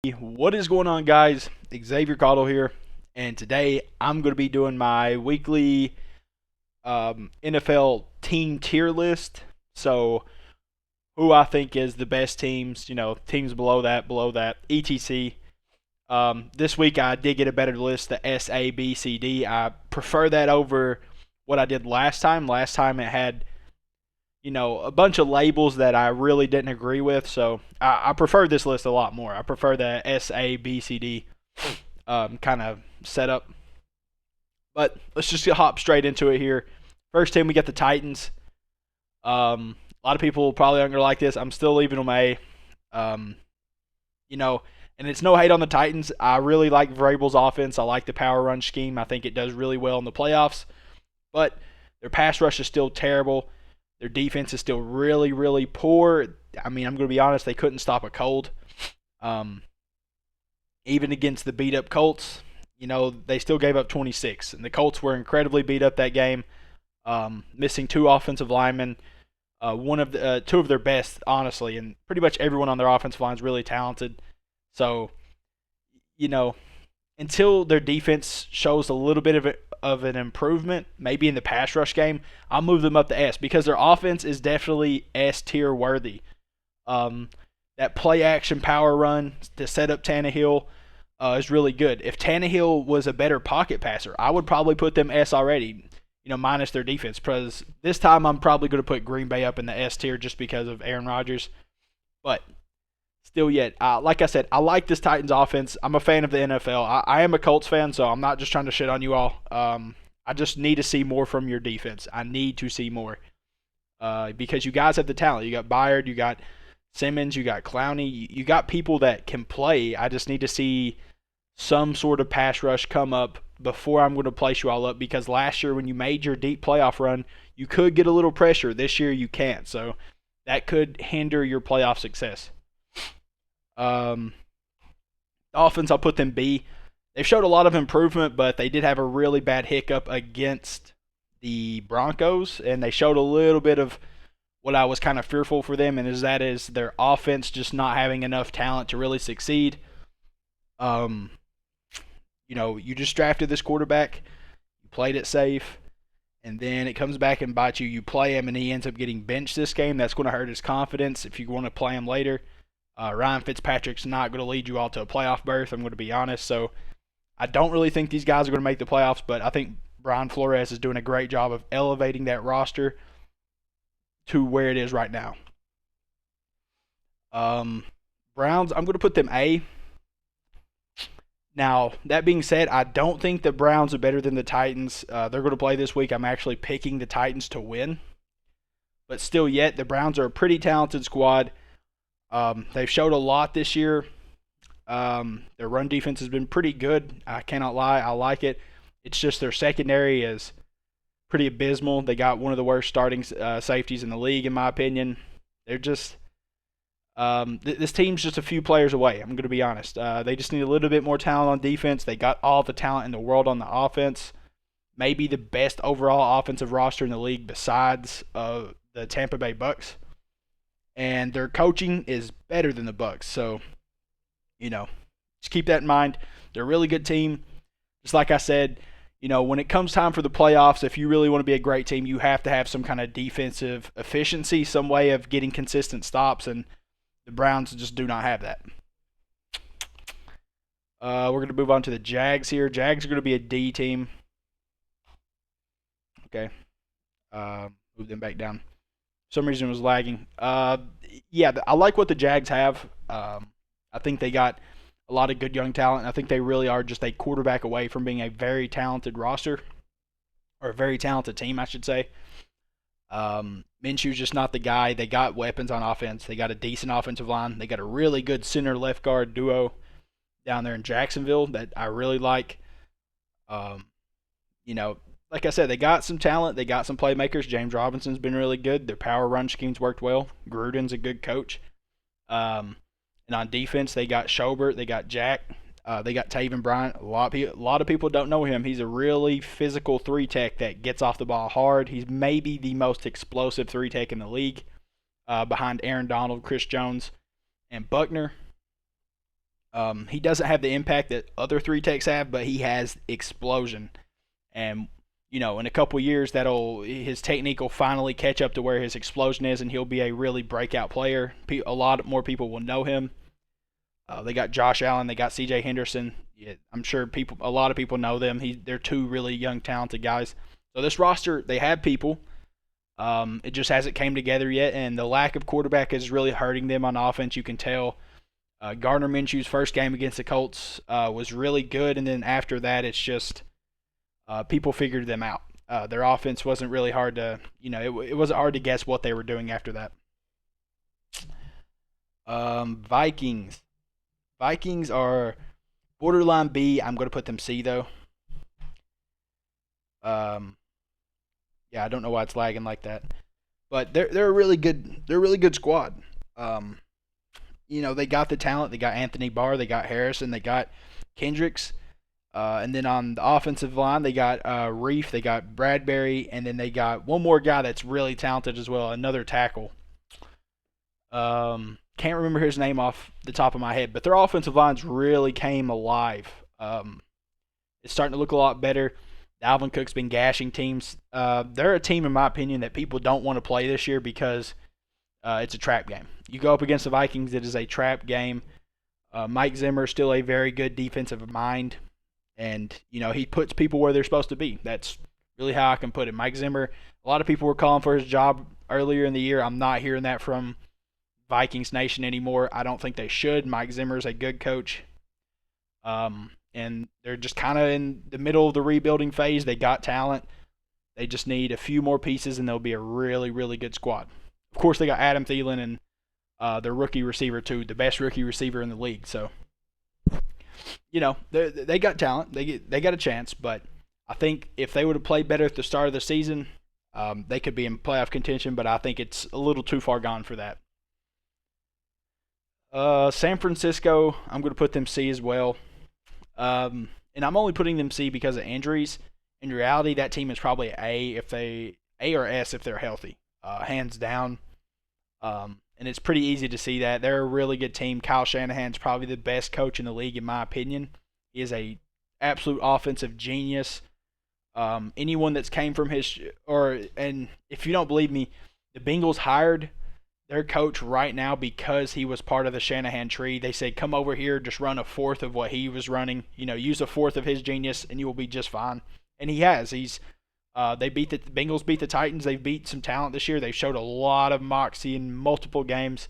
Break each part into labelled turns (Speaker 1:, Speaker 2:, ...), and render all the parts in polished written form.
Speaker 1: What is going on, guys? Xavier Cottle here, and today I'm going to be doing my weekly NFL team tier list. So, who I think is the best teams, teams below that, etc. This week I did get a better list, the S, A, B, C, D. I prefer that over what I did last time. Last time it had a bunch of labels that I really didn't agree with. So I prefer this list a lot more. I prefer the S, A, B, C, D kind of setup. But let's just hop straight into it here. First team, we got the Titans. A lot of people probably aren't going to like this. I'm still leaving them A. Um, and it's no hate on the Titans. I really like Vrabel's offense. I like the power run scheme. I think it does really well in the playoffs. But their pass rush is still terrible. Their defense is still really, really poor. I mean, I'm going to be honest, they couldn't stop a cold. Even against the beat-up Colts, they still gave up 26. And the Colts were incredibly beat up that game, missing two offensive linemen, two of their best, honestly. And pretty much everyone on their offensive line is really talented. So, you know, until their defense shows a little bit of an improvement, maybe in the pass rush game, I'll move them up to S because their offense is definitely S tier worthy. That play action power run to set up Tannehill is really good. If Tannehill was a better pocket passer, I would probably put them S already, minus their defense. Because this time I'm probably going to put Green Bay up in the S tier just because of Aaron Rodgers. But still yet, like I said, I like this Titans offense. I'm a fan of the NFL. I am a Colts fan, so I'm not just trying to shit on you all. I just need to see more from your defense. I need to see more because you guys have the talent. You got Byard, you got Simmons, you got Clowney. You got people that can play. I just need to see some sort of pass rush come up before I'm going to place you all up because last year when you made your deep playoff run, you could get a little pressure. This year you can't, so that could hinder your playoff success. Dolphins, I'll put them B. They've showed a lot of improvement, but they did have a really bad hiccup against the Broncos, and they showed a little bit of what I was kind of fearful for them, and that is their offense just not having enough talent to really succeed. You just drafted this quarterback, you played it safe, and then it comes back and bites you. You play him, and he ends up getting benched this game. That's going to hurt his confidence if you want to play him later. Ryan Fitzpatrick's not going to lead you all to a playoff berth, I'm going to be honest. So I don't really think these guys are going to make the playoffs, but I think Brian Flores is doing a great job of elevating that roster to where it is right now. Browns, I'm going to put them A. Now, that being said, I don't think the Browns are better than the Titans. They're going to play this week. I'm actually picking the Titans to win. But still yet, the Browns are a pretty talented squad. They've showed a lot this year. Their run defense has been pretty good. I cannot lie. I like it. It's just their secondary is pretty abysmal. They got one of the worst starting safeties in the league, in my opinion. They're just this team's just a few players away. I'm going to be honest. They just need a little bit more talent on defense. They got all the talent in the world on the offense. Maybe the best overall offensive roster in the league besides the Tampa Bay Bucks. And their coaching is better than the Bucks. So, just keep that in mind. They're a really good team. Just like I said, when it comes time for the playoffs, if you really want to be a great team, you have to have some kind of defensive efficiency, some way of getting consistent stops, and the Browns just do not have that. We're going to move on to the Jags here. Jags are going to be a D team. Okay. Move them back down. For some reason it was lagging. I like what the Jags have. I think they got a lot of good young talent. I think they really are just a quarterback away from being a very talented roster, or a very talented team, I should say. Minshew's just not the guy. They got weapons on offense. They got a decent offensive line. They got a really good center left guard duo down there in Jacksonville that I really like. Like I said, they got some talent. They got some playmakers. James Robinson's been really good. Their power run schemes worked well. Gruden's a good coach. And on defense, they got Schobert. They got Jack. They got Taven Bryant. A lot of people don't know him. He's a really physical three-tech that gets off the ball hard. He's maybe the most explosive three-tech in the league behind Aaron Donald, Chris Jones, and Buckner. He doesn't have the impact that other three techs have, but he has explosion. And in a couple years, his technique will finally catch up to where his explosion is, and he'll be a really breakout player. A lot more people will know him. They got Josh Allen, they got C.J. Henderson. Yeah, I'm sure a lot of people know them. They're two really young, talented guys. So this roster, they have people. It just hasn't came together yet, and the lack of quarterback is really hurting them on offense. You can tell. Gardner Minshew's first game against the Colts was really good, and then after that, it's just people figured them out. Their offense wasn't really hard to, it wasn't hard to guess what they were doing after that. Vikings. Vikings are borderline B. I'm going to put them C though. Yeah, I don't know why it's lagging like that, but they're a really good squad. They got the talent. They got Anthony Barr. They got Harrison. They got Kendricks. And then on the offensive line, they got Reef. They got Bradbury. And then they got one more guy that's really talented as well, another tackle. Can't remember his name off the top of my head, but their offensive lines really came alive. It's starting to look a lot better. Dalvin Cook's been gashing teams. They're a team, in my opinion, that people don't want to play this year because it's a trap game. You go up against the Vikings, it is a trap game. Mike Zimmer is still a very good defensive mind, and he puts people where they're supposed to be. That's really how I can put it. Mike Zimmer, a lot of people were calling for his job earlier in the year. I'm not hearing that from Vikings Nation anymore. I don't think they should. Mike Zimmer is a good coach. And they're just kind of in the middle of the rebuilding phase. They got talent. They just need a few more pieces, and they'll be a really, really good squad. Of course, they got Adam Thielen and their rookie receiver, too, the best rookie receiver in the league. So, they got talent. They got a chance, but I think if they would have played better at the start of the season, they could be in playoff contention, but I think it's a little too far gone for that. San Francisco, I'm going to put them C as well. And I'm only putting them C because of injuries. In reality, that team is probably A or S if they're healthy, hands down. And it's pretty easy to see that. They're a really good team. Kyle Shanahan's probably the best coach in the league, in my opinion. He is a absolute offensive genius. Anyone that's came from and if you don't believe me, the Bengals hired their coach right now because he was part of the Shanahan tree. They said, come over here, just run a fourth of what he was running. Use a fourth of his genius, and you will be just fine. And he has. The Bengals beat the Titans. They've beat some talent this year. They've showed a lot of moxie in multiple games.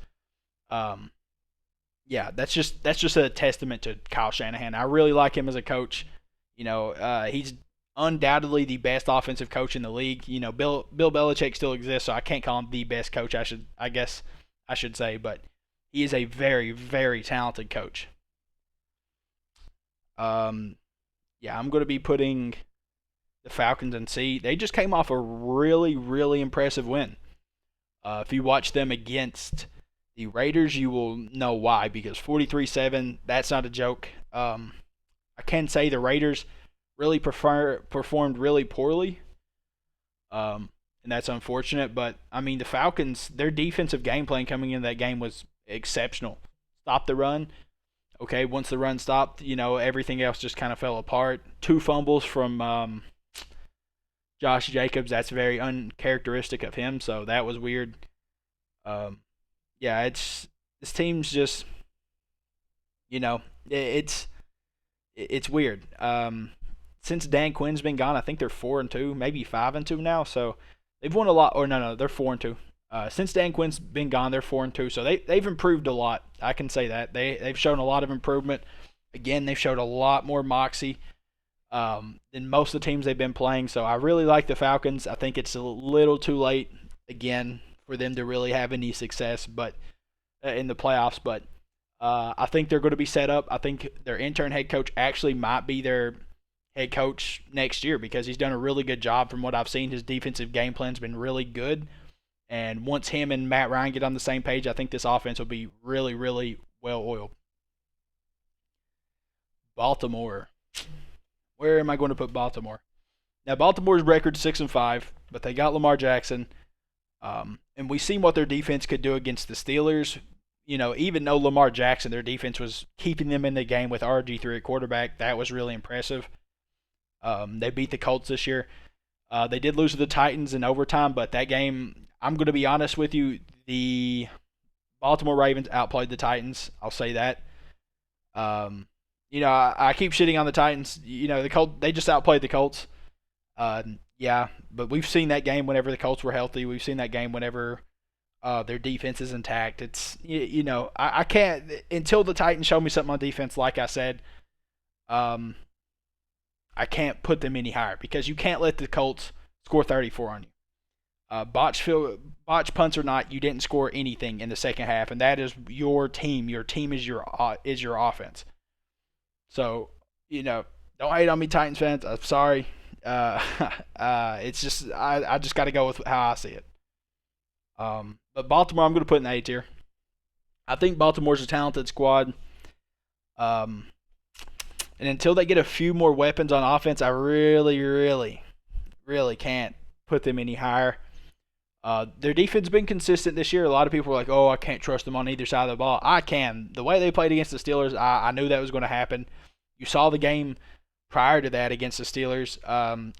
Speaker 1: That's just a testament to Kyle Shanahan. I really like him as a coach. He's undoubtedly the best offensive coach in the league. Bill Belichick still exists, so I can't call him the best coach. I guess I should say, but he is a very, very talented coach. I'm going to be putting the Falcons in C. They just came off a really, really impressive win. If you watch them against the Raiders, you will know why, because 43-7, that's not a joke. I can say the Raiders really performed really poorly, and that's unfortunate. But, the Falcons, their defensive game plan coming into that game was exceptional. Stop the run. Okay, once the run stopped, everything else just kind of fell apart. 2 fumbles from Josh Jacobs. That's very uncharacteristic of him, so that was weird. This team's just, it's weird. Since Dan Quinn's been gone, I think they're 4-2, maybe 5-2 now. So they've won a lot. Or no, they're 4-2. Since Dan Quinn's been gone, they're 4-2. So they've improved a lot. I can say that they've shown a lot of improvement. Again, they've showed a lot more moxie than most of the teams they've been playing. So I really like the Falcons. I think it's a little too late again for them to really have any success, but in the playoffs. But I think they're going to be set up. I think their intern head coach actually might be their head coach next year because he's done a really good job from what I've seen. His defensive game plan's been really good. And once him and Matt Ryan get on the same page, I think this offense will be really, really well-oiled. Baltimore. Where am I going to put Baltimore? Now, Baltimore's record's 6-5, but they got Lamar Jackson. And we've seen what their defense could do against the Steelers. even though Lamar Jackson, their defense was keeping them in the game with RG3 at quarterback, that was really impressive. They beat the Colts this year. They did lose to the Titans in overtime, but that game, I'm going to be honest with you, the Baltimore Ravens outplayed the Titans. I'll say that. I keep shitting on the Titans. The Colts, they just outplayed the Colts. Yeah, but we've seen that game whenever the Colts were healthy. We've seen that game whenever their defense is intact. I can't until the Titans show me something on defense. Like I said, I can't put them any higher because you can't let the Colts score 34 on you. Botch punts or not, you didn't score anything in the second half, and that is your team. Your team is your offense. So don't hate on me, Titans fans. I'm sorry. It's just I just got to go with how I see it. But Baltimore, I'm going to put in A tier. I think Baltimore's a talented squad. And until they get a few more weapons on offense, I really, really, really can't put them any higher. Their defense has been consistent this year. A lot of people were like, "Oh, I can't trust them on either side of the ball." I can. The way they played against the Steelers, I knew that was going to happen. You saw the game prior to that against the Steelers.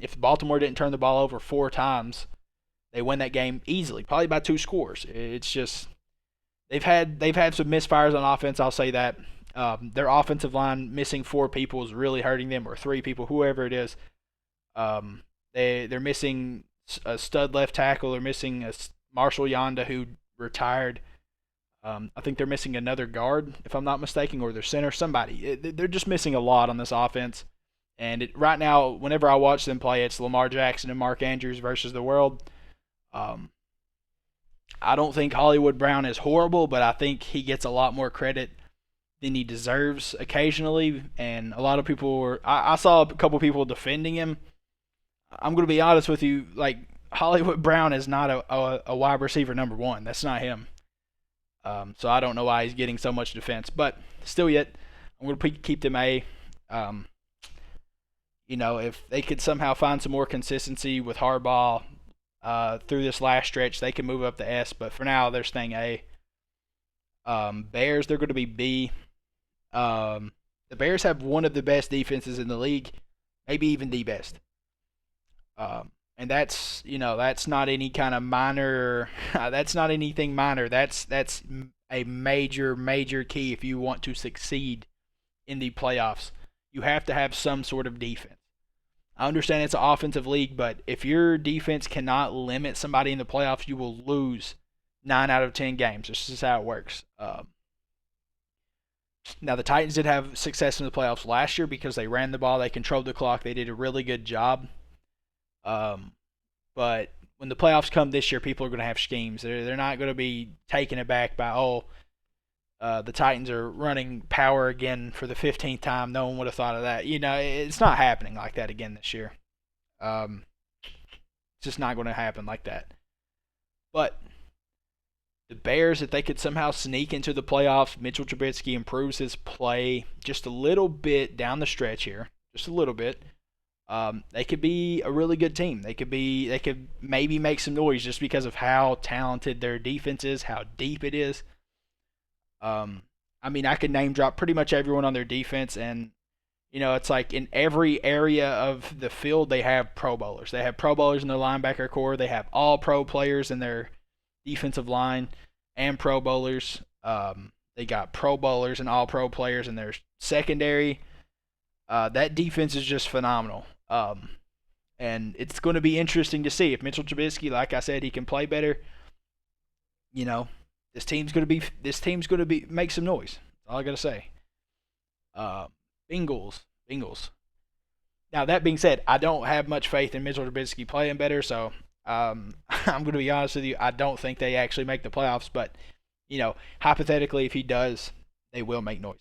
Speaker 1: If Baltimore didn't turn the ball over 4 times, they win that game easily, probably by 2 scores. It's just they've had some misfires on offense. I'll say that. Their offensive line missing 4 people is really hurting them, or 3 people, whoever it is. They're missing a stud left tackle. They're missing a Marshall Yanda who retired. I think they're missing another guard, if I'm not mistaken, or their center, somebody. They're just missing a lot on this offense. And right now, whenever I watch them play, it's Lamar Jackson and Mark Andrews versus the world. I don't think Hollywood Brown is horrible, but I think he gets a lot more credit than he deserves occasionally. And a lot of people I saw a couple people defending him. I'm going to be honest with you, like Hollywood Brown is not a wide receiver number 1. That's not him. So I don't know why he's getting so much defense, but still yet, I'm going to keep them A. If they could somehow find some more consistency with Harbaugh through this last stretch, they can move up to S, but for now, they're staying A. Bears, they're going to be B. The Bears have one of the best defenses in the league, maybe even the best. And that's not any kind of minor. That's not anything minor. That's a major key if you want to succeed in the playoffs. You have to have some sort of defense. I understand it's an offensive league, but if your defense cannot limit somebody in the playoffs, you will lose 9 out of 10 games. This is how it works. Now, the Titans did have success in the playoffs last year because they ran the ball, they controlled the clock, they did a really good job. But when the playoffs come this year, people are going to have schemes. They're not going to be taken aback by, the Titans are running power again for the 15th time. No one would have thought of that. It's not happening like that again this year. It's just not going to happen like that. But the Bears, if they could somehow sneak into the playoffs, Mitchell Trubisky improves his play just a little bit down the stretch here, just a little bit. They could be a really good team. They could maybe make some noise just because of how talented their defense is, how deep it is. I could name drop pretty much everyone on their defense, and it's like in every area of the field they have Pro Bowlers. They have Pro Bowlers in their linebacker core. They have all Pro players in their defensive line and Pro Bowlers. They got Pro Bowlers and all Pro players in their secondary. That defense is just phenomenal. And it's going to be interesting to see if Mitchell Trubisky, like I said, he can play better. This team's going to be make some noise. That's all I got to say. Bengals. Now that being said, I don't have much faith in Mitchell Trubisky playing better, so I'm going to be honest with you. I don't think they actually make the playoffs, but hypothetically, if he does, they will make noise.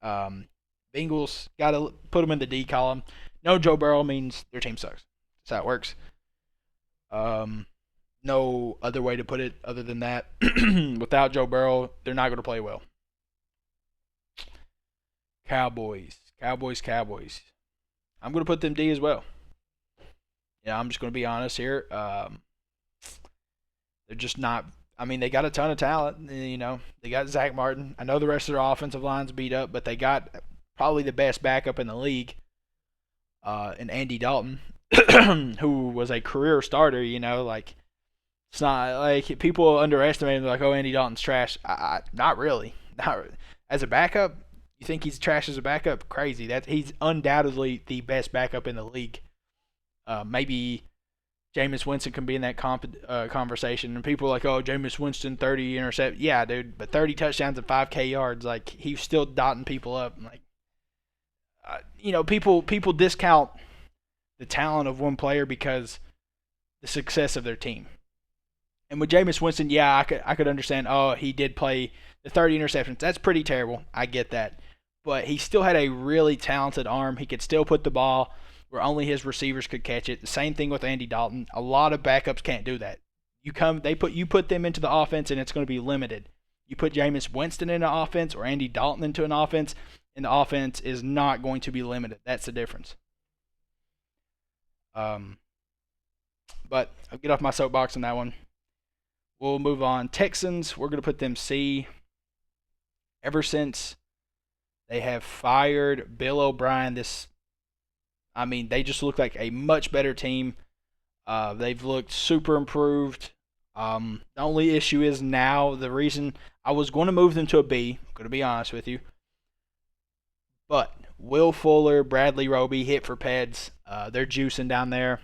Speaker 1: Bengals, got to put them in the D column. No Joe Burrow means their team sucks. That's how it works. No other way to put it other than that. Without Joe Burrow, they're not going to play well. Cowboys. I'm going to put them D as well. I'm just going to be honest here. They're just not. I mean, they got a ton of talent. They got Zach Martin. I know the rest of their offensive line's beat up, but they got probably the best backup in the league, in Andy Dalton, who was a career starter. Like it's not like people underestimate him. They're like, oh, Andy Dalton's trash. Not really. Not as a backup. You think he's trash as a backup? Crazy. He's undoubtedly the best backup in the league. Maybe Jameis Winston can be in that conversation. And people are like, oh, Jameis Winston, 30 intercept. Yeah, dude, but 30 touchdowns and 5K yards. Like, he's still dotting people up. Like, people discount the talent of one player because the success of their team. And with Jameis Winston, yeah, I could understand. Oh, he did play the 30 interceptions. That's pretty terrible. I get that, but he still had a really talented arm. He could still put the ball where only his receivers could catch it. The same thing with Andy Dalton. A lot of backups can't do that. You put them into the offense, and it's going to be limited. You put Jameis Winston in an offense or Andy Dalton into an offense, and the offense is not going to be limited. That's the difference. But I'll get off my soapbox on that one. We'll move on. Texans, we're going to put them C. Ever since they have fired Bill O'Brien, they just look like a much better team. They've looked super improved. The only issue is now, the reason I was going to move them to a B, I'm going to be honest with you. But Will Fuller, Bradley Roby hit for Peds. They're juicing down there.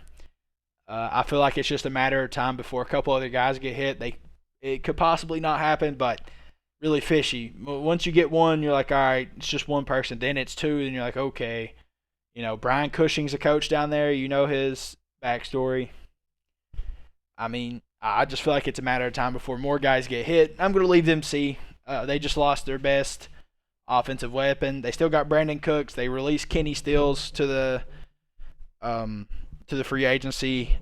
Speaker 1: I feel like it's just a matter of time before a couple other guys get hit. It could possibly not happen, but really fishy. Once you get one, you're like, all right, it's just one person. Then it's two, and you're like, okay. Brian Cushing's a coach down there. You know his backstory. I mean, I just feel like it's a matter of time before more guys get hit. I'm going to leave them C. They just lost their best offensive weapon. They still got Brandon Cooks. They released Kenny Stills to the free agency.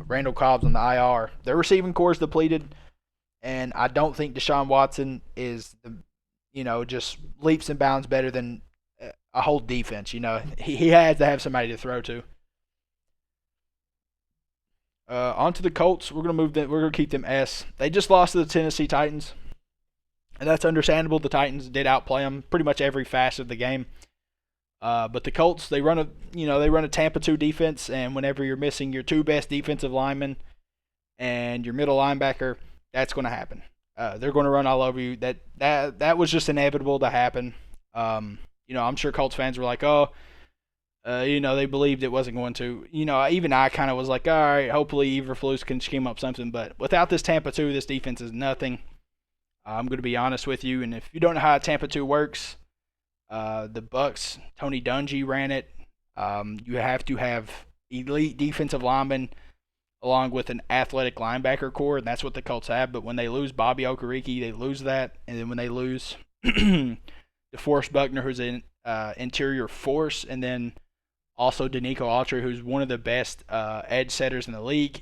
Speaker 1: Randall Cobb's on the IR. Their receiving core is depleted, and I don't think Deshaun Watson is just leaps and bounds better than a whole defense. He has to have somebody to throw to. On to the Colts. We're gonna keep them S. They just lost to the Tennessee Titans, and that's understandable. The Titans did outplay them pretty much every facet of the game. But the Colts, they run a Tampa 2 defense, and whenever you're missing your two best defensive linemen and your middle linebacker, that's going to happen. They're going to run all over you. That was just inevitable to happen. I'm sure Colts fans were like, they believed it wasn't going to. Even I kind of was like, all right, hopefully Eberflus can scheme up something. But without this Tampa 2, this defense is nothing. I'm going to be honest with you, and if you don't know how Tampa 2 works, the Bucs, Tony Dungy ran it. You have to have elite defensive linemen along with an athletic linebacker core, and that's what the Colts have. But when they lose Bobby Okereke, they lose that. And then when they lose DeForest Buckner, who's an interior force, and then also Danico Autry, who's one of the best edge setters in the league,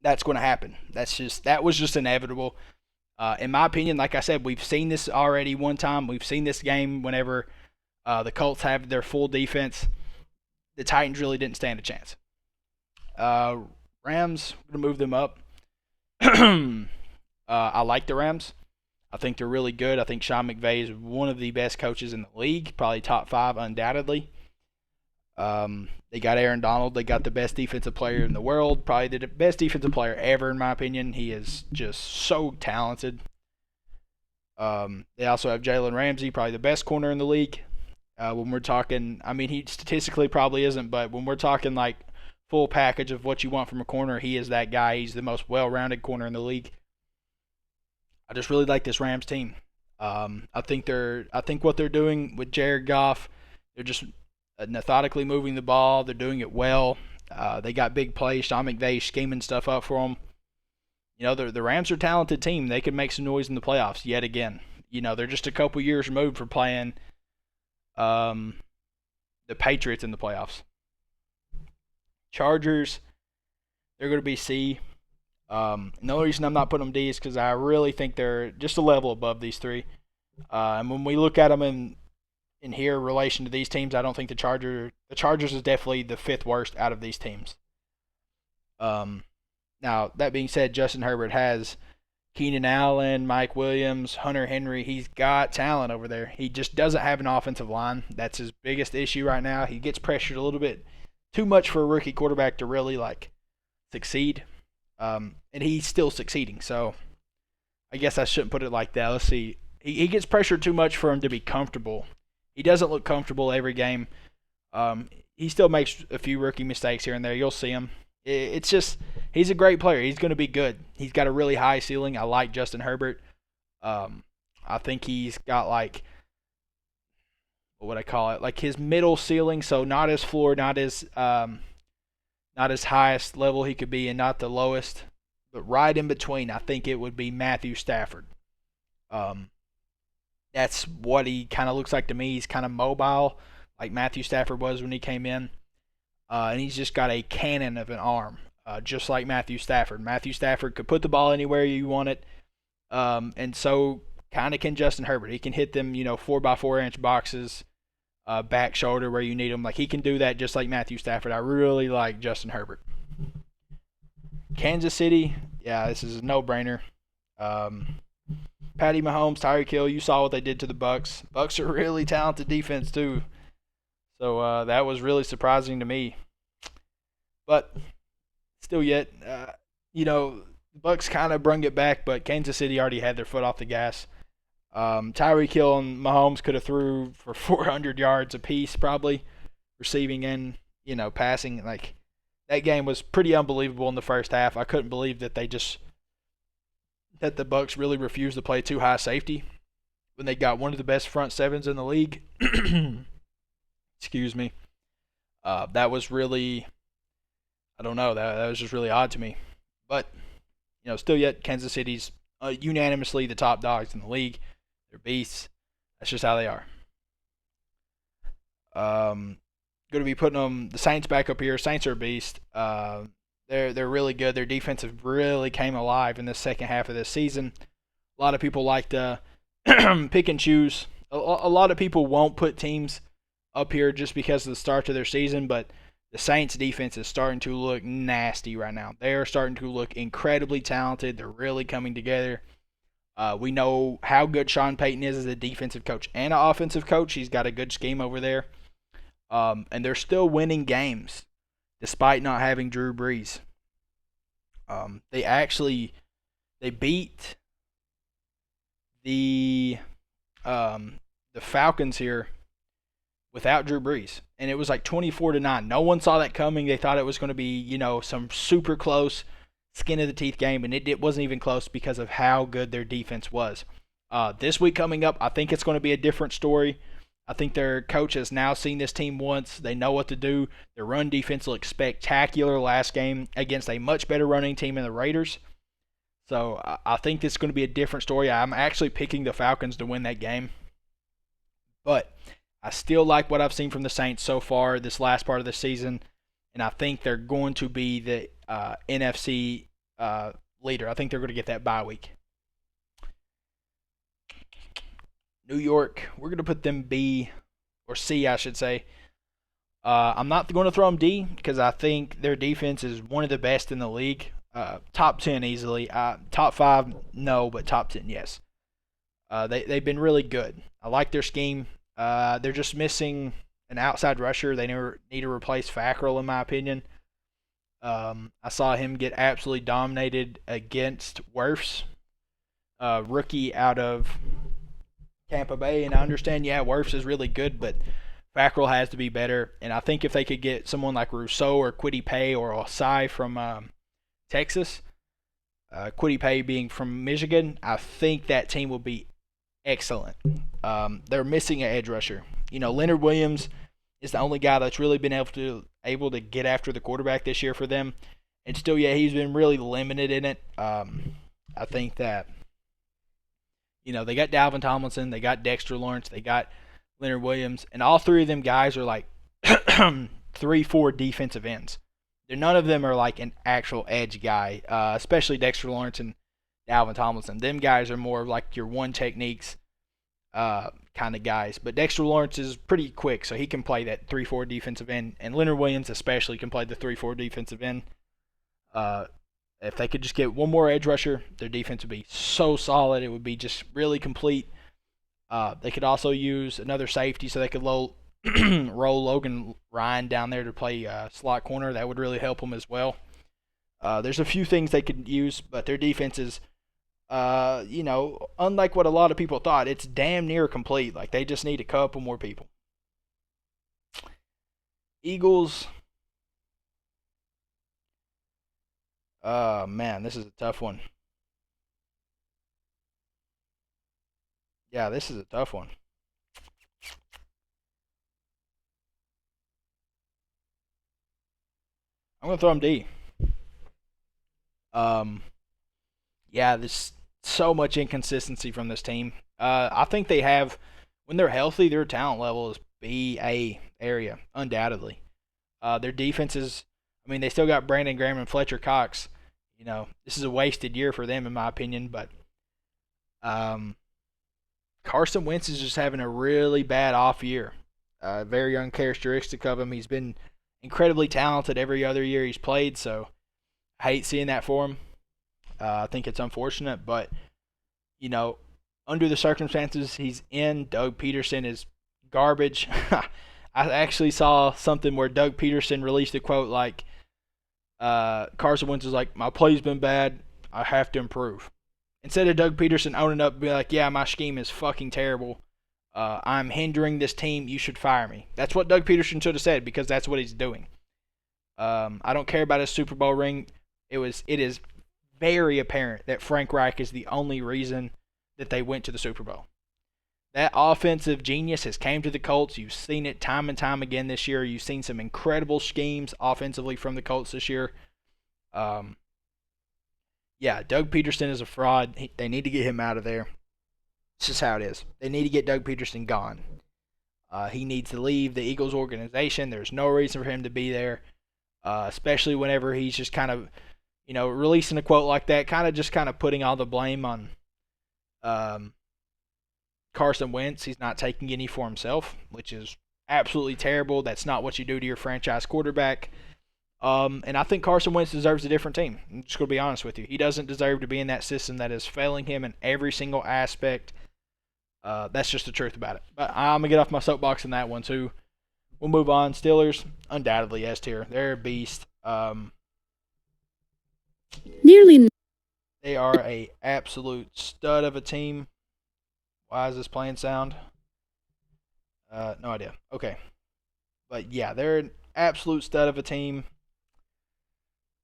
Speaker 1: that's going to happen. That was just inevitable. In my opinion, like I said, we've seen this already one time. We've seen this game whenever the Colts have their full defense. The Titans really didn't stand a chance. Rams, we're going to move them up. I like the Rams. I think they're really good. I think Sean McVay is one of the best coaches in the league, probably top 5 undoubtedly. They got Aaron Donald. They got the best defensive player in the world, probably the best defensive player ever, in my opinion. He is just so talented. They also have Jalen Ramsey, probably the best corner in the league. When we're talking, he statistically probably isn't, but when we're talking like full package of what you want from a corner, he is that guy. He's the most well-rounded corner in the league. I just really like this Rams team. I think what they're doing with Jared Goff, they're just methodically moving the ball. They're doing it well. They got big plays. Sean McVay scheming stuff up for them. The Rams are a talented team. They could make some noise in the playoffs yet again. They're just a couple years removed from playing the Patriots in the playoffs. Chargers, they're going to be C. The only reason I'm not putting them D is because I really think they're just a level above these three. And when we look at them in here relation to these teams, I don't think the Chargers is definitely the 5th worst out of these teams. Now, that being said, Justin Herbert has Keenan Allen, Mike Williams, Hunter Henry. He's got talent over there. He just doesn't have an offensive line. That's his biggest issue right now. He gets pressured a little bit too much for a rookie quarterback to really succeed. And he's still succeeding. So I guess I shouldn't put it like that. Let's see. He gets pressured too much for him to be comfortable. He doesn't look comfortable every game. He still makes a few rookie mistakes here and there. You'll see him. It's just he's a great player. He's going to be good. He's got a really high ceiling. I like Justin Herbert. I think he's got what would I call it? Like his middle ceiling, so not his floor, not his highest level he could be, and not the lowest, but right in between. I think it would be Matthew Stafford. That's what he kind of looks like to me. He's kind of mobile, like Matthew Stafford was when he came in. And he's just got a cannon of an arm, just like Matthew Stafford. Matthew Stafford could put the ball anywhere you want it, and so kind of can Justin Herbert. He can hit them, 4x4 inch boxes, back shoulder where you need them. Like he can do that just like Matthew Stafford. I really like Justin Herbert. Kansas City, yeah, this is a no-brainer. Patty Mahomes, Tyreek Hill, you saw what they did to the Bucs. Bucs are really talented defense too. So that was really surprising to me. But still yet, the Bucs kind of brung it back, but Kansas City already had their foot off the gas. Tyreek Hill and Mahomes could have threw for 400 yards apiece probably, receiving and, passing. Like that game was pretty unbelievable in the first half. I couldn't believe that the Bucs really refused to play too high safety when they got one of the best front sevens in the league. Excuse me. That was really, I don't know, that was just really odd to me. But, still yet, Kansas City's unanimously the top dogs in the league. They're beasts. That's just how they are. Going to be putting the Saints back up here. Saints are a beast. They're really good. Their defense have really came alive in the second half of this season. A lot of people like to pick and choose. A lot of people won't put teams up here just because of the start of their season, but the Saints defense is starting to look nasty right now. They are starting to look incredibly talented. They're really coming together. We know how good Sean Payton is as a defensive coach and an offensive coach. He's got a good scheme over there. And they're still winning games despite not having Drew Brees. They beat the Falcons here without Drew Brees, and it was like 24-9. No one saw that coming. They thought it was going to be, some super close skin of the teeth game, and it wasn't even close because of how good their defense was. This week coming up, I think it's going to be a different story. I think their coach has now seen this team once. They know what to do. Their run defense looked spectacular last game against a much better running team in the Raiders. So I think this is going to be a different story. I'm actually picking the Falcons to win that game. But I still like what I've seen from the Saints so far this last part of the season, and I think they're going to be the NFC leader. I think they're going to get that bye week. New York, we're going to put them B, or C, I should say. I'm not going to throw them D because I think their defense is one of the best in the league. Top 10 easily. Top 5, no, but top 10, yes. They've been really good. I like their scheme. They're just missing an outside rusher. They need to replace Fackrell, in my opinion. I saw him get absolutely dominated against Wirfs, rookie out of Tampa Bay. And I understand, Wirfs is really good, but Fackrell has to be better. And I think if they could get someone like Rousseau or Kwity Paye or Osai from Texas, Kwity Paye being from Michigan, I think that team will be excellent. They're missing an edge rusher. Leonard Williams is the only guy that's really been able to get after the quarterback this year for them. And still, he's been really limited in it. I think that, they got Dalvin Tomlinson, they got Dexter Lawrence, they got Leonard Williams, and all three of them guys are like 3-4 defensive ends. None of them are like an actual edge guy, especially Dexter Lawrence and Dalvin Tomlinson. Them guys are more like your one techniques kind of guys. But Dexter Lawrence is pretty quick, so he can play that 3-4 defensive end. And Leonard Williams especially can play the 3-4 defensive end. If they could just get one more edge rusher, their defense would be so solid. It would be just really complete. They could also use another safety so they could roll Logan Ryan down there to play slot corner. That would really help them as well. There's a few things they could use, but their defense is, unlike what a lot of people thought, it's damn near complete. Like, they just need a couple more people. Eagles. Man, this is a tough one. Yeah, this is a tough one. I'm gonna throw them D. Um, yeah, there's so much inconsistency from this team. I think they have, when they're healthy, their talent level is B-A area, undoubtedly. Their defenses, I mean, they still got Brandon Graham and Fletcher Cox. This is a wasted year for them, in my opinion, but Carson Wentz is just having a really bad off year. Very uncharacteristic of him. He's been incredibly talented every other year he's played, so I hate seeing that for him. I think it's unfortunate, but under the circumstances he's in, Doug Peterson is garbage. I actually saw something where Doug Peterson released a quote like, Carson Wentz is like, my play's been bad, I have to improve. Instead of Doug Peterson owning up and be like, yeah, my scheme is fucking terrible, I'm hindering this team, you should fire me. That's what Doug Peterson should have said, because that's what he's doing. I don't care about his Super Bowl ring. It is very apparent that Frank Reich is the only reason that they went to the Super Bowl. That offensive genius has came to the Colts. You've seen it time and time again this year. You've seen some incredible schemes offensively from the Colts this year. Yeah, Doug Peterson is a fraud. They need to get him out of there. It's just how it is. They need to get Doug Peterson gone. He needs to leave the Eagles organization. There's no reason for him to be there, especially whenever he's just kind of, releasing a quote like that, kind of putting all the blame on Carson Wentz. He's not taking any for himself, which is absolutely terrible. That's not what you do to your franchise quarterback. And I think Carson Wentz deserves a different team. I'm just going to be honest with you. He doesn't deserve to be in that system that is failing him in every single aspect. That's just the truth about it. But I'm going to get off my soapbox in that one, too. We'll move on. Steelers, undoubtedly S tier. They're a beast.
Speaker 2: Nearly.
Speaker 1: They are a absolute stud of a team. Why is this playing sound? No idea. Okay. But yeah, they're an absolute stud of a team.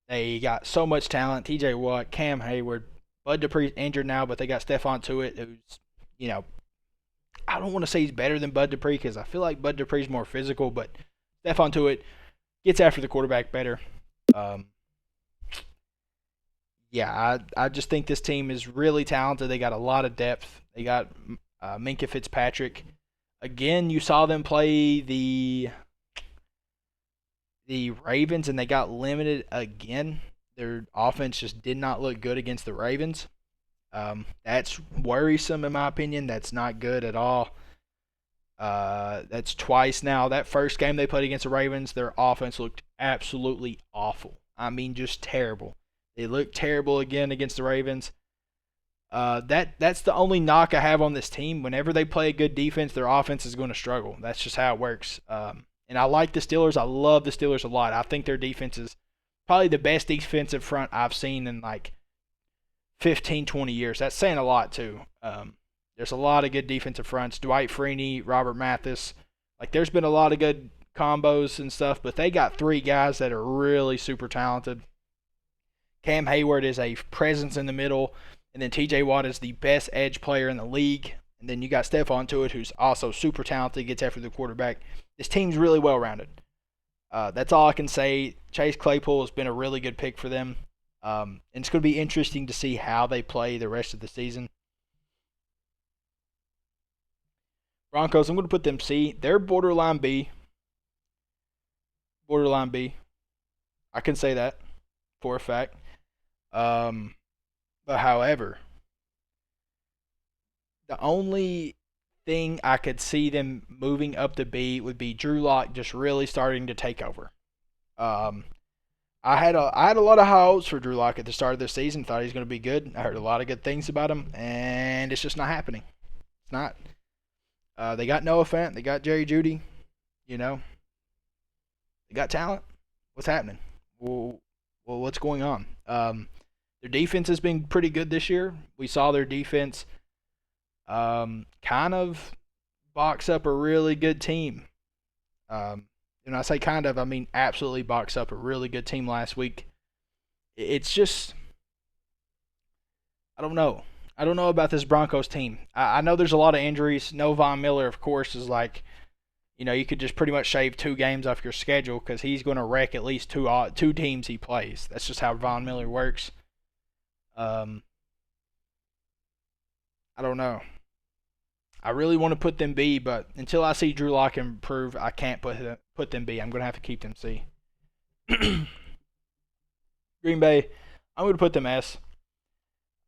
Speaker 1: They got so much talent. TJ Watt, Cam Hayward, Bud Dupree's injured now, but they got Stephon Tuitt, who's, I don't want to say he's better than Bud Dupree because I feel like Bud Dupree's more physical, but Stephon Tuitt gets after the quarterback better. I just think this team is really talented. They got a lot of depth. They got Minkah Fitzpatrick. Again, you saw them play the Ravens, and they got limited again. Their offense just did not look good against the Ravens. That's worrisome in my opinion. That's not good at all. That's twice now. That first game they played against the Ravens, their offense looked absolutely awful. I mean, just terrible. They looked terrible again against the Ravens. That's the only knock I have on this team. Whenever they play a good defense, their offense is going to struggle. That's just how it works. And I like the Steelers. I love the Steelers a lot. I think their defense is probably the best defensive front I've seen in like 15, 20 years. That's saying a lot, too. There's a lot of good defensive fronts. Dwight Freeney, Robert Mathis. Like, there's been a lot of good combos and stuff, but they got three guys that are really super talented. Cam Hayward is a presence in the middle, and then TJ Watt is the best edge player in the league. And then you got Stephon Tuitt, who's also super talented, gets after the quarterback. This team's really well-rounded. That's all I can say. Chase Claypool has been a really good pick for them. And it's going to be interesting to see how they play the rest of the season. Broncos, I'm going to put them C. They're borderline B. Borderline B. I can say that for a fact. But however, the only thing I could see them moving up to B would be Drew Lock just really starting to take over. I had a lot of high hopes for Drew Lock at the start of the season. Thought he was going to be good. I heard a lot of good things about him, and it's just not happening. It's not. They got Noah Fant. They got Jerry Jeudy. You know, they got talent. What's happening? Well, what's going on? Their defense has been pretty good this year. We saw their defense kind of box up a really good team. And I say kind of, I mean absolutely box up a really good team last week. It's just, I don't know. I don't know about this Broncos team. I know there's a lot of injuries. No Von Miller, of course, is like, you could just pretty much shave 2 games off your schedule because he's going to wreck at least two teams he plays. That's just how Von Miller works. Um, I don't know. I really want to put them B, but until I see Drew Lock improve, I can't put them B. I'm going to have to keep them C. Green Bay, I'm going to put them S.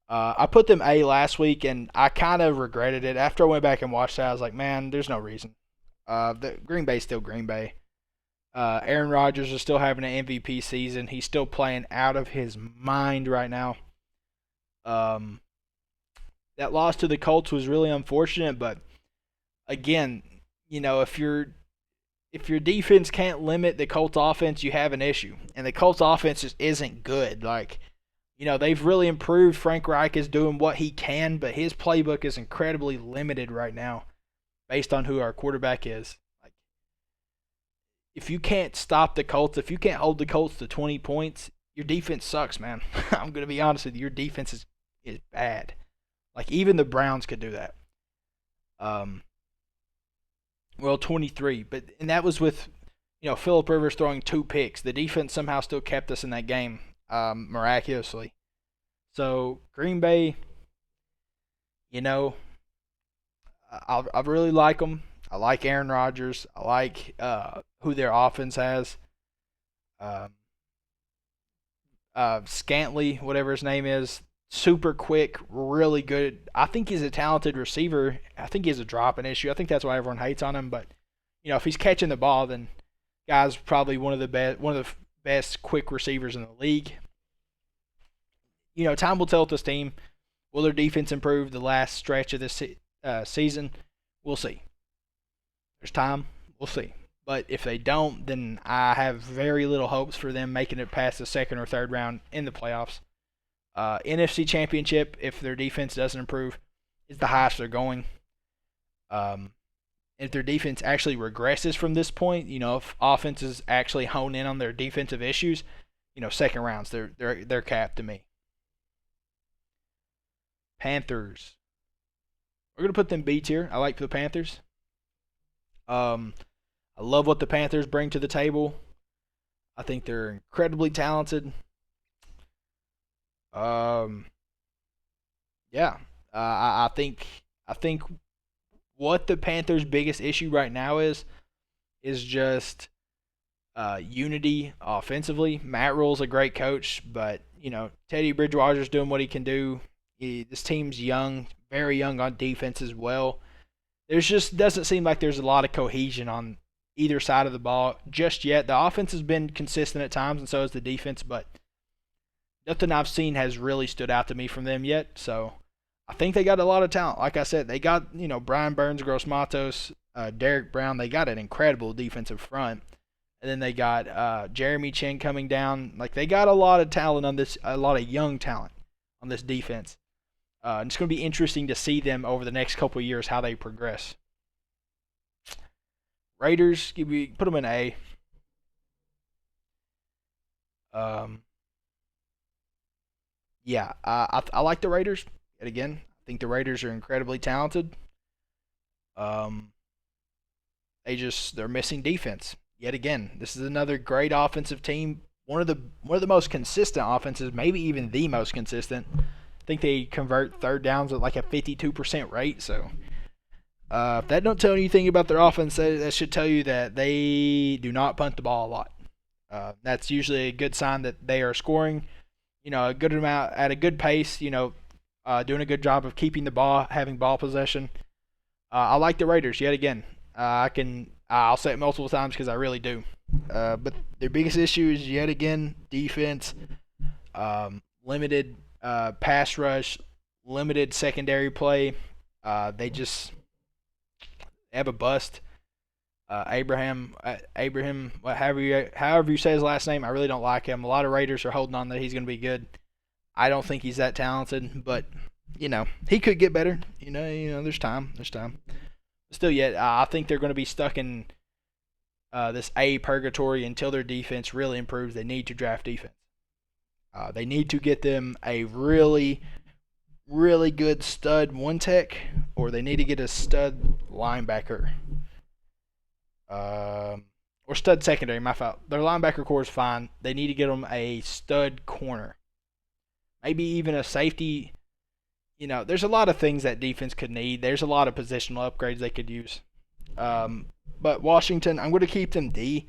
Speaker 1: I put them A last week, and I kind of regretted it. After I went back and watched that, I was like, man, there's no reason. The Green Bay's still Green Bay. Aaron Rodgers is still having an MVP season. He's still playing out of his mind right now. That loss to the Colts was really unfortunate, but again, if your defense can't limit the Colts offense, you have an issue. And the Colts offense just isn't good. Like, they've really improved. Frank Reich is doing what he can, but his playbook is incredibly limited right now based on who our quarterback is. Like, if you can't stop the Colts, if you can't hold the Colts to 20 points, your defense sucks, man. I'm going to be honest with you. Your defense is bad. Like, even the Browns could do that. Well, 23. And that was with, Phillip Rivers throwing 2 picks. The defense somehow still kept us in that game, miraculously. So, Green Bay, I really like them. I like Aaron Rodgers. I like who their offense has. Scantley, whatever his name is, super quick, really good. I think he's a talented receiver. I think he has a dropping issue. I think that's why everyone hates on him. But if he's catching the ball, then guy's probably one of the best quick receivers in the league. Time will tell with this team. Will their defense improve the last stretch of this season? We'll see. There's time. We'll see. But if they don't, then I have very little hopes for them making it past the second or third round in the playoffs. NFC Championship, if their defense doesn't improve, is the highest they're going. If their defense actually regresses from this point, if offenses actually hone in on their defensive issues, second rounds, they're capped to me. Panthers. We're going to put them B tier. I like the Panthers. I love what the Panthers bring to the table. I think they're incredibly talented. Yeah. I think what the Panthers' biggest issue right now is just unity offensively. Matt Rule's a great coach, but Teddy Bridgewater's doing what he can do. This team's young, very young on defense as well. There's just doesn't seem like there's a lot of cohesion on either side of the ball just yet. The offense has been consistent at times, and so has the defense, but nothing I've seen has really stood out to me from them yet. So I think they got a lot of talent. Like I said, they got Brian Burns, Gross Matos, Derek Brown. They got an incredible defensive front, and then they got Jeremy Chin coming down. Like, they got a lot of talent on this, a lot of young talent on this defense. And it's going to be interesting to see them over the next couple of years how they progress. Raiders, put them in A. Yeah, I like the Raiders. Yet again, I think the Raiders are incredibly talented. They're missing defense. Yet again, this is another great offensive team. One of the most consistent offenses, maybe even the most consistent. I think they convert third downs at like a 52% rate. So if that don't tell you anything about their offense, that should tell you that they do not punt the ball a lot. That's usually a good sign that they are scoring, a good amount at a good pace. Doing a good job of keeping the ball, having ball possession. I like the Raiders yet again. I'll say it multiple times because I really do. But their biggest issue is yet again defense, limited pass rush, limited secondary play. They just have a bust. Abraham, however you say his last name, I really don't like him. A lot of Raiders are holding on that he's going to be good. I don't think he's that talented, but he could get better. There's time. Still, yet I think they're going to be stuck in this A purgatory until their defense really improves. They need to draft defense. They need to get them a really, really good stud one tech, or they need to get a stud linebacker. Or stud secondary, my fault. Their linebacker core is fine. They need to get them a stud corner. Maybe even a safety. There's a lot of things that defense could need. There's a lot of positional upgrades they could use. But Washington, I'm going to keep them D.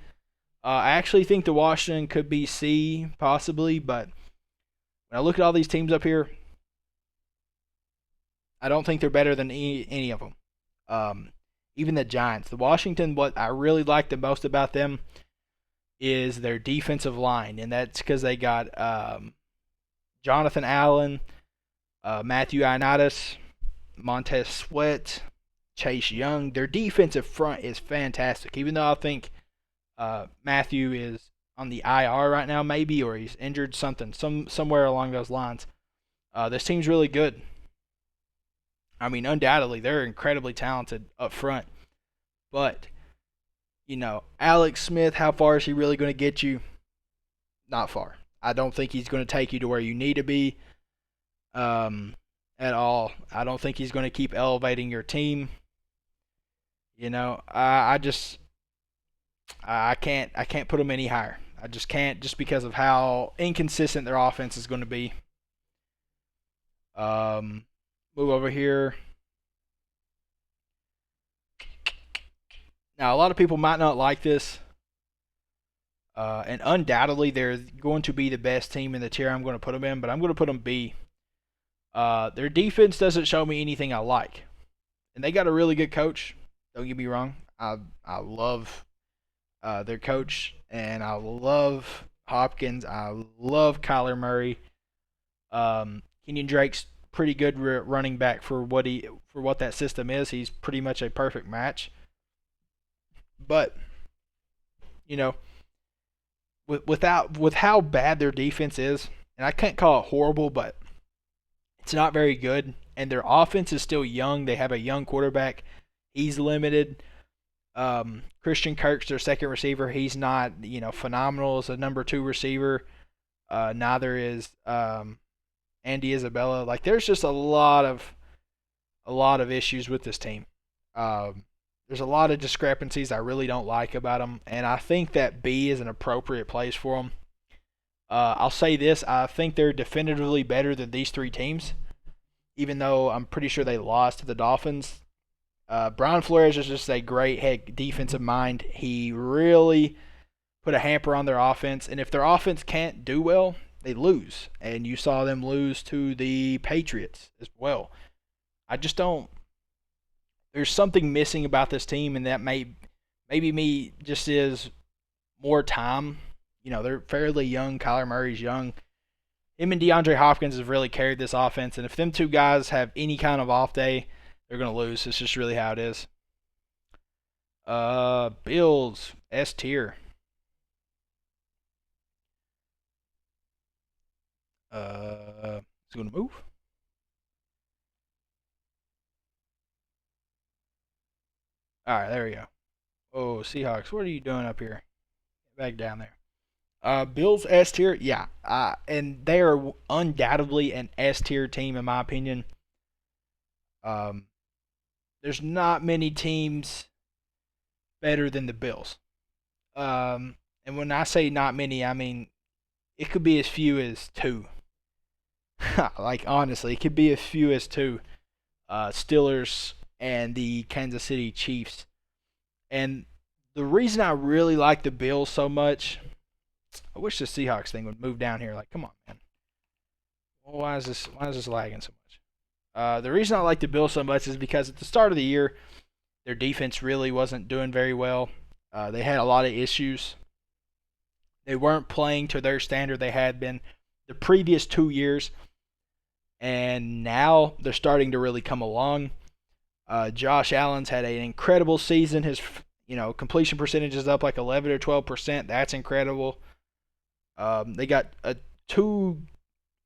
Speaker 1: I actually think the Washington could be C, possibly, but when I look at all these teams up here, I don't think they're better than any of them. Even the Giants. The Washington, what I really like the most about them is their defensive line, and that's because they got Jonathan Allen, Matthew Ioannidis, Montez Sweat, Chase Young. Their defensive front is fantastic, even though I think Matthew is on the IR right now, maybe, or he's injured somewhere along those lines. This team's really good. I mean, undoubtedly, they're incredibly talented up front. But, Alex Smith, how far is he really going to get you? Not far. I don't think he's going to take you to where you need to be at all. I don't think he's going to keep elevating your team. I can't put them any higher. I just can't, just because of how inconsistent their offense is going to be. Move over here. Now, a lot of people might not like this, and undoubtedly they're going to be the best team in the tier I'm going to put them in, but I'm going to put them B. Their defense doesn't show me anything I like, and they got a really good coach. Don't get me wrong. I love their coach, and I love Hopkins. I love Kyler Murray. Kenyon Drake's pretty good running back for what that system is. He's pretty much a perfect match. But with how bad their defense is, and I can't call it horrible, but it's not very good. And their offense is still young. They have a young quarterback. He's limited. Christian Kirk's their second receiver. He's not phenomenal as a number 2 receiver. Neither is Andy Isabella. Like, there's just a lot of issues with this team. There's a lot of discrepancies I really don't like about them, and I think that B is an appropriate place for them. I'll say this: I think they're definitively better than these 3 teams, even though I'm pretty sure they lost to the Dolphins. Brian Flores is just a great head defensive mind. He really put a hamper on their offense, and if their offense can't do well, they lose. And you saw them lose to the Patriots as well. I just don't. There's something missing about this team, and that maybe me just is more time. They're fairly young. Kyler Murray's young. Him and DeAndre Hopkins have really carried this offense, and if them 2 guys have any kind of off day, they're going to lose. It's just really how it is. Bills, S tier. It's going to move. All right, there we go. Oh, Seahawks, what are you doing up here? Back down there. Bills S tier, yeah. And they are undoubtedly an S tier team in my opinion. There's not many teams better than the Bills. And when I say not many, I mean it could be as few as 2. Like, honestly, it could be as few as 2. Steelers and the Kansas City Chiefs. And the reason I really like the Bills so much, I wish the Seahawks thing would move down here. Like, come on, man. Why is this lagging so much? The reason I like the Bills so much is because at the start of the year, their defense really wasn't doing very well. They had a lot of issues. They weren't playing to their standard they had been the previous 2 years, and now they're starting to really come along. Josh Allen's had an incredible season. His completion percentage is up like 11 or 12%. That's incredible. They got two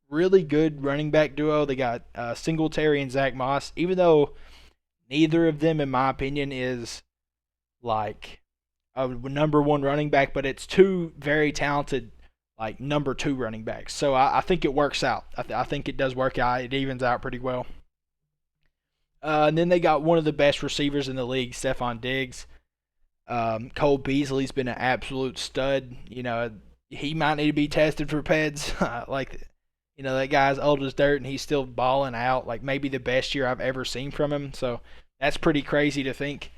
Speaker 1: really good running back duo. They got Singletary and Zach Moss. Even though neither of them, in my opinion, is like a number one running back, but it's two very talented like number two running backs. So I think it works out. I think it does work out. It evens out pretty well. And then they got one of the best receivers in the league, Stephon Diggs. Cole Beasley's been an absolute stud. He might need to be tested for PEDs. That guy's old as dirt, and he's still balling out. Like, maybe the best year I've ever seen from him. So that's pretty crazy to think.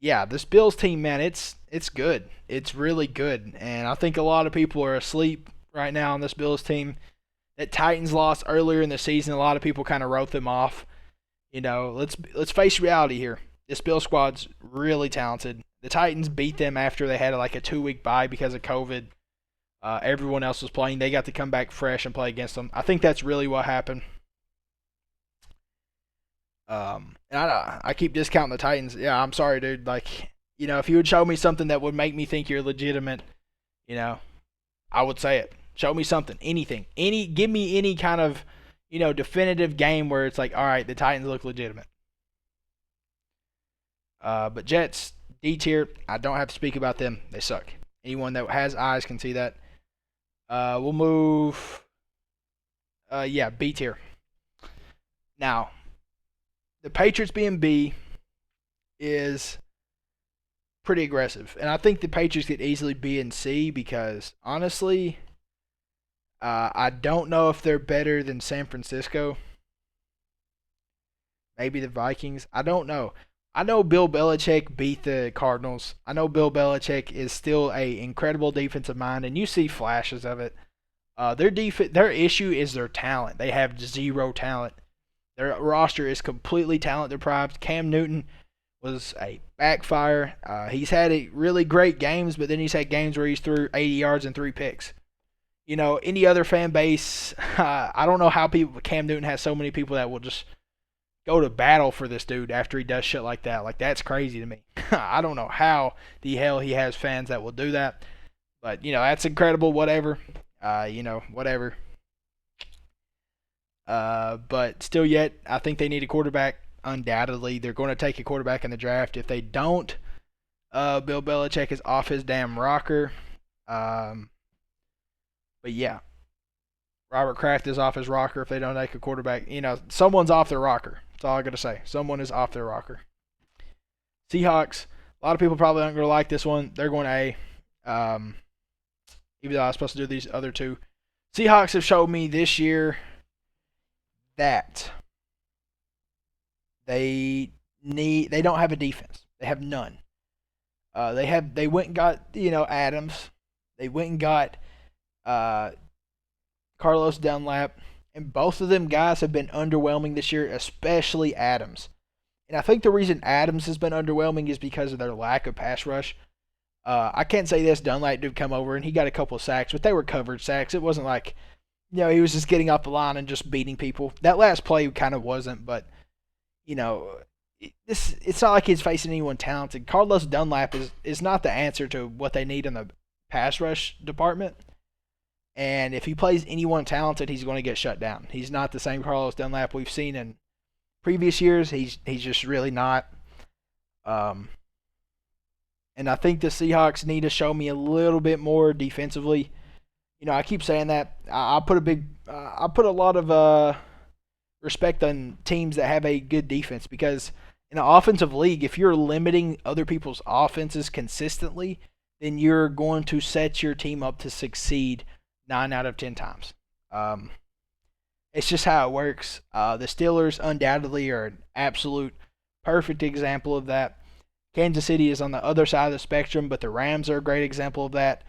Speaker 1: This Bills team, man, it's good. It's really good. And I think a lot of people are asleep right now on this Bills team. That Titans lost earlier in the season, a lot of people kind of wrote them off. Let's face reality here. This Bills squad's really talented. The Titans beat them after they had like a 2-week bye because of COVID. Everyone else was playing. They got to come back fresh and play against them. I think that's really what happened. And I keep discounting the Titans. Yeah, I'm sorry, dude. If you would show me something that would make me think you're legitimate, I would say it. Show me something, anything, give me any kind of, definitive game where it's like, all right, the Titans look legitimate. But Jets, D tier, I don't have to speak about them. They suck. Anyone that has eyes can see that. We'll move. B tier. Now, the Patriots being B is pretty aggressive. And I think the Patriots could easily be in C because, honestly, I don't know if they're better than San Francisco. Maybe the Vikings. I don't know. I know Bill Belichick beat the Cardinals. I know Bill Belichick is still an incredible defensive mind, and you see flashes of it. Their issue is their talent. They have zero talent. Their roster is completely talent deprived. Cam Newton was a backfire. He's had really great games, but then he's had games where he's threw 80 yards and 3 picks. Any other fan base, I don't know how Cam Newton has so many people that will just go to battle for this dude after he does shit like that. Like, that's crazy to me. I don't know how the hell he has fans that will do that. But, that's incredible, whatever. Whatever. But still yet, I think they need a quarterback. Undoubtedly, they're going to take a quarterback in the draft. If they don't, Bill Belichick is off his damn rocker. But yeah, Robert Kraft is off his rocker if they don't take a quarterback. Someone's off their rocker. That's all I got to say. Someone is off their rocker. Seahawks, a lot of people probably aren't going to like this one. They're going A. Even though I was supposed to do these other two. Seahawks have showed me this year that they don't have a defense. They have none. They went and got Adams. They went and got Carlos Dunlap, and both of them guys have been underwhelming this year, especially Adams. And I think the reason Adams has been underwhelming is because of their lack of pass rush. I can't say this. Dunlap did come over, and he got a couple of sacks, but they were covered sacks. It wasn't like, he was just getting off the line and just beating people. That last play kind of wasn't, but, it's not like he's facing anyone talented. Carlos Dunlap is not the answer to what they need in the pass rush department. And if he plays anyone talented, he's going to get shut down. He's not the same Carlos Dunlap we've seen in previous years. He's just really not. And I think the Seahawks need to show me a little bit more defensively. I keep saying that. I put a lot of respect on teams that have a good defense, because in an offensive league, if you're limiting other people's offenses consistently, then you're going to set your team up to succeed 9 out of 10 times. It's just how it works. The Steelers undoubtedly are an absolute perfect example of that. Kansas City is on the other side of the spectrum, but the Rams are a great example of that.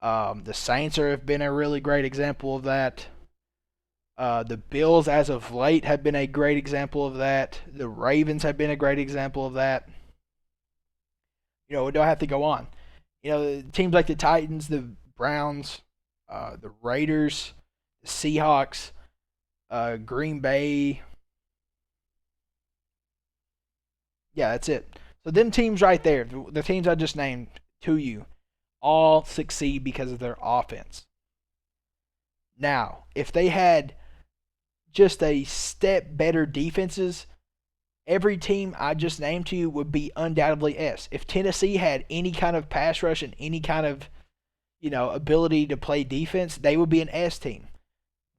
Speaker 1: The Saints have been a really great example of that. The Bills, as of late, have been a great example of that. The Ravens have been a great example of that. We don't have to go on. Teams like the Titans, the Browns, the Raiders, the Seahawks, Green Bay. Yeah, that's it. So them teams right there, the teams I just named to you, all succeed because of their offense. Now, if they had just a step better defenses, every team I just named to you would be undoubtedly S. If Tennessee had any kind of pass rush and any kind of, ability to play defense, they would be an S team.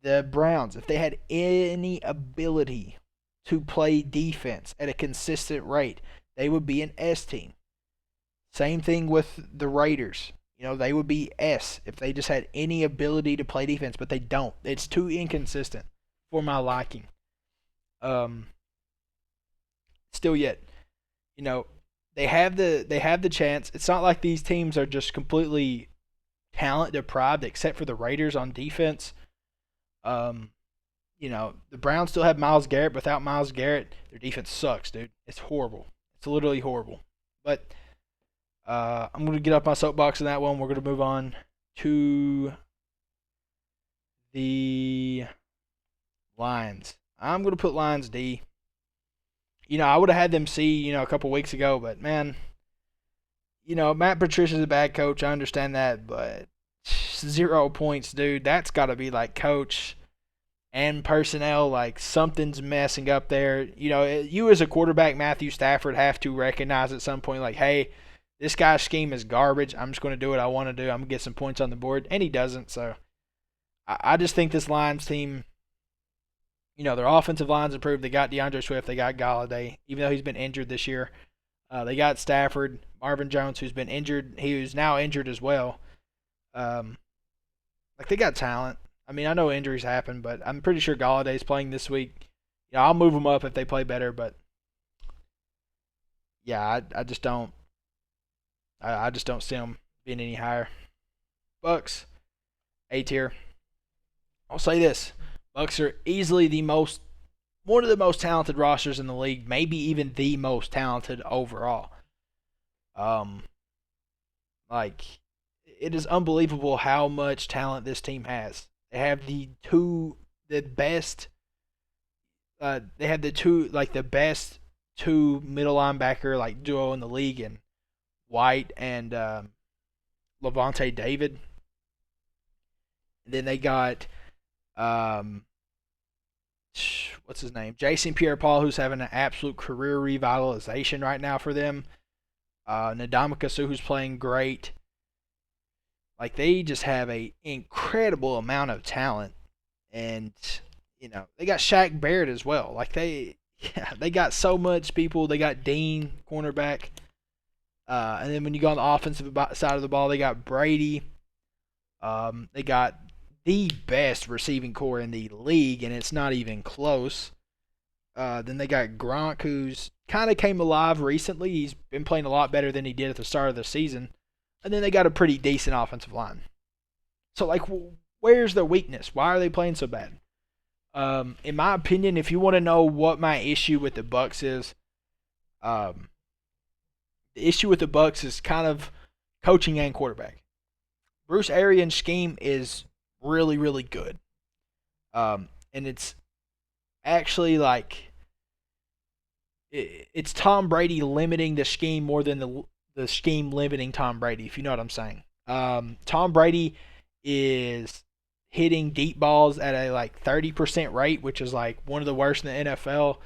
Speaker 1: The Browns, if they had any ability to play defense at a consistent rate, they would be an S team. Same thing with the Raiders. They would be S if they just had any ability to play defense, but they don't. It's too inconsistent for my liking. Still yet, they have the chance. It's not like these teams are just completely talent deprived, except for the Raiders on defense. The Browns still have Myles Garrett. Without Myles Garrett, their defense sucks, dude. It's horrible. It's literally horrible. But I'm going to get off my soapbox in that one. We're going to move on to the Lions. I'm going to put Lions D. I would have had them C, a couple weeks ago, but man, Matt Patricia's a bad coach. I understand that, but 0 points, dude. That's got to be like coach and personnel. Like something's messing up there. You as a quarterback, Matthew Stafford, have to recognize at some point, like, hey, this guy's scheme is garbage. I'm just going to do what I want to do. I'm going to get some points on the board. And he doesn't. So I just think this Lions team, their offensive line's improved. They got DeAndre Swift. They got Galladay, even though he's been injured this year. They got Stafford, Marvin Jones, who's been injured. He was now injured as well. They got talent. I mean, I know injuries happen, but I'm pretty sure Galladay's playing this week. I'll move them up if they play better, but yeah, I just don't. I just don't see them being any higher. Bucks, A tier. I'll say this: Bucks are easily one of the most talented rosters in the league, maybe even the most talented overall. It is unbelievable how much talent this team has. They have the best two middle linebacker duo in the league, and White and Levante David. And then they got what's his name? Jason Pierre-Paul, who's having an absolute career revitalization right now for them. Ndamukong Suh, who's playing great. They just have a incredible amount of talent, and they got Shaq Barrett as well. They got so much people. They got Dean, cornerback, and then when you go on the offensive side of the ball, they got Brady. They got the best receiving core in the league, and it's not even close. Then they got Gronk, who's kind of came alive recently. He's been playing a lot better than he did at the start of the season. And then they got a pretty decent offensive line. So, where's their weakness? Why are they playing so bad? In my opinion, if you want to know what my issue with the Bucks is, the issue with the Bucks is kind of coaching and quarterback. Bruce Arians' scheme is really, really good. And it's actually it's Tom Brady limiting the scheme more than the scheme limiting Tom Brady, if you know what I'm saying. Tom Brady is hitting deep balls at a 30% rate, which is one of the worst in the NFL.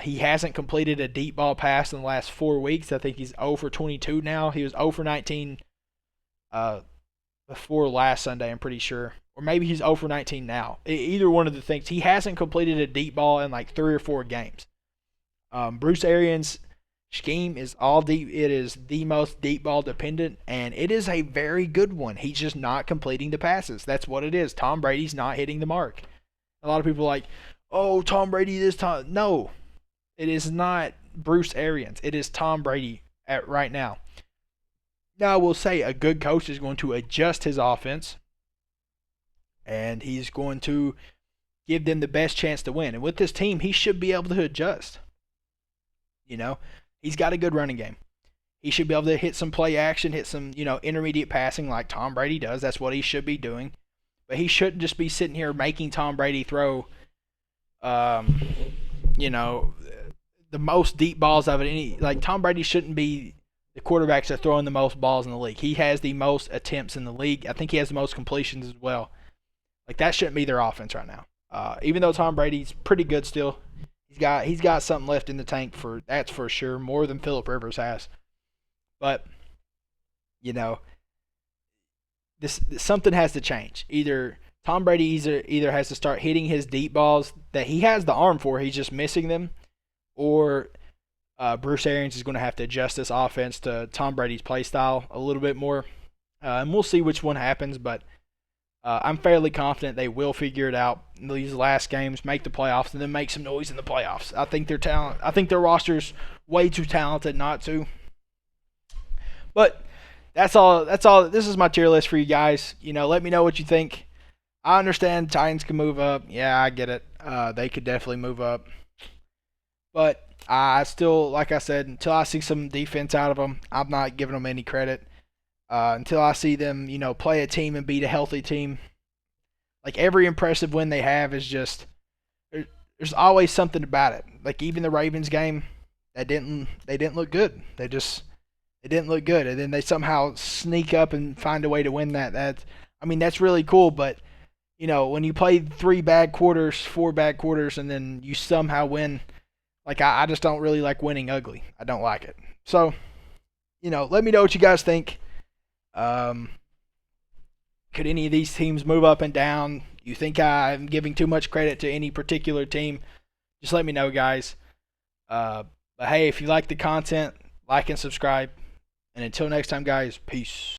Speaker 1: He hasn't completed a deep ball pass in the last 4 weeks. I think he's 0 for 22 now. He was 0 for 19 before last Sunday, I'm pretty sure. Or maybe he's 0 for 19 now. Either one of the things. He hasn't completed a deep ball in 3 or 4 games. Bruce Arians' scheme is all deep. It is the most deep ball dependent, and it is a very good one. He's just not completing the passes. That's what it is. Tom Brady's not hitting the mark. A lot of people are like, oh, Tom Brady this time. No, it is not Bruce Arians. It is Tom Brady right now. Now, I will say a good coach is going to adjust his offense, and he's going to give them the best chance to win. And with this team, he should be able to adjust. He's got a good running game. He should be able to hit some play action, hit some, intermediate passing like Tom Brady does. That's what he should be doing. But he shouldn't just be sitting here making Tom Brady throw, you know, the most deep balls of it. Like Tom Brady shouldn't be the quarterbacks that are throwing the most balls in the league. He has the most attempts in the league. I think he has the most completions as well. Like that shouldn't be their offense right now. Even though Tom Brady's pretty good still, he's got something left in the tank that's for sure, more than Phillip Rivers has. But this something has to change. Either Tom Brady either has to start hitting his deep balls that he has the arm for, he's just missing them, or Bruce Arians is going to have to adjust this offense to Tom Brady's play style a little bit more. And we'll see which one happens, but I'm fairly confident they will figure it out in these last games, make the playoffs, and then make some noise in the playoffs. I think their roster's way too talented not to. But that's all. This is my tier list for you guys. Let me know what you think. I understand Titans can move up. Yeah, I get it. They could definitely move up. But I still, like I said, until I see some defense out of them, I'm not giving them any credit. Until I see them, play a team and beat a healthy team. Like every impressive win they have is just there's always something about it. Like even the Ravens game, they didn't look good. They didn't look good, and then they somehow sneak up and find a way to win that. That's really cool. But when you play 4 bad quarters, and then you somehow win, like I just don't really like winning ugly. I don't like it. So, let me know what you guys think. Could any of these teams move up and down? You think I'm giving too much credit to any particular team? Just let me know, guys. But hey, if you like the content, like and subscribe. And until next time, guys, peace.